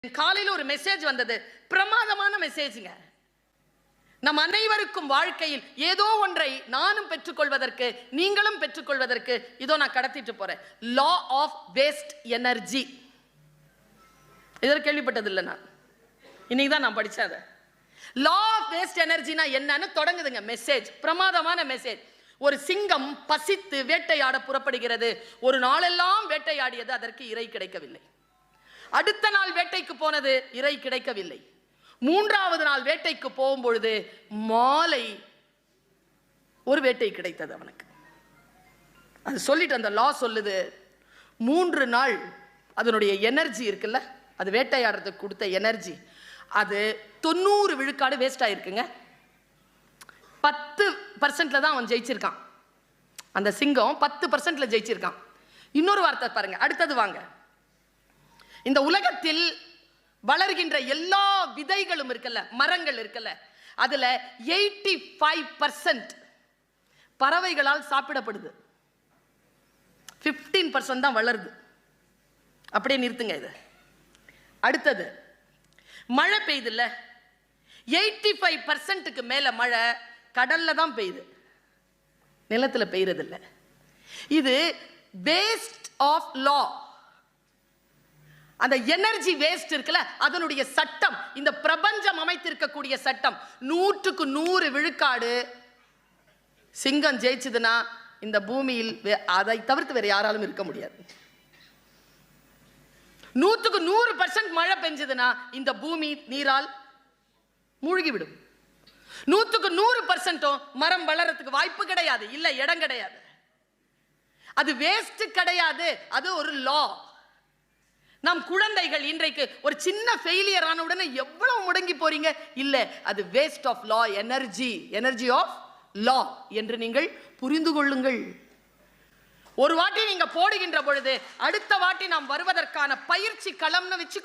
காலையில் ஒரு மெசேஜ் வந்தது, பிரமாதமான மெசேஜ்ங்க. நம் அனைவருக்கும் வாழ்க்கையில் ஏதோ ஒன்றை நானும் பெற்றுக்கொள்வதற்கு நீங்களும் பெற்றுக்கொள்வதற்கு இதோ நான் கடத்திட்டு போறேன். Law of waste energy. இதற்கு கேள்விப்பட்டது இல்லை நான், இன்னைக்கு தான் நான் படிச்சேன் அதை. லா ஆஃப் வேஸ்ட் எனர்ஜினா என்னன்னு தொடங்குதுங்க மெசேஜ். பிரமாதமான மெசேஜ். ஒரு சிங்கம் பசித்து வேட்டையாட புறப்படுகிறது. ஒரு நாளெல்லாம் வேட்டையாடியது, அதற்கு இரை கிடைக்கவில்லை. அடுத்த நாள் வேட்டைக்கு போனது, இரை கிடைக்கவில்லை. மூன்றாவது நாள் வேட்டைக்கு போகும்பொழுது மாலை ஒரு வேட்டை கிடைத்தது அவனுக்கு. அது சொல்லிட்டு அந்த லா சொல்லுது, 3 நாள் அதனுடைய எனர்ஜி இருக்குல்ல, அது வேட்டையாடுறதுக்கு கொடுத்த எனர்ஜி, அது 90 விழுக்காடு வேஸ்ட் ஆயிருக்குங்க. 10% தான் அவன் ஜெயிச்சிருக்கான். அந்த சிங்கம் 10% ஜெயிச்சிருக்கான். இன்னொரு வார்த்தை பாருங்க, அடுத்தது வாங்க. இந்த உலகத்தில் வளர்கின்ற எல்லா விதைகளும் இருக்குல்ல, மரங்கள் இருக்குல்ல, அதுல 85% பறவைகளால் சாப்பிடப்படுது. 15% தான் வளருது. அப்படியே நிறுத்துங்க இது. அடுத்தது மழை பெய்யுது இல்ல, 85%க்கு மேல மழை கடல்ல தான் பெய்யுது, நிலத்துல பெய்யறது இல்ல. இது வேஸ்ட் ஆஃப் லா. அந்த எனர்ஜி வேஸ்ட் இருக்குல்ல, அதனுடைய சட்டம், இந்த பிரபஞ்சம் அமைத்திருக்கக்கூடிய சட்டம். 100க்கு 100 விழுக்காடு சிங்கம் ஜெயிச்சதுன்னா இந்த பூமியில் அதை தவிர்த்து வேற யாராலும் இருக்க முடியாது. 100க்கு 100% மழை பெஞ்சதுன்னா இந்த பூமி நீரால் மூழ்கிவிடும். 100க்கு 100% மரம் வளர்றதுக்கு வாய்ப்பு கிடையாது, இல்ல இடம் கிடையாது. அது வேஸ்ட் கிடையாது, அது ஒரு லா. நம் குழந்தைகள் இன்றைக்கு ஒரு சின்ன ஃபெயிலியர் ஆன உடனே எவ்வளவு முடங்கி போறீங்க, இல்ல அது waste of law, energy of law என்று நீங்கள் புரிந்து கொள்ளுங்கள். ஒரு வாட்டி நீங்க போடுகின்ற பொழுது அடுத்த வாட்டி நாம் வருவதற்கான பயிற்சி களம்னு வச்சுக்கோ.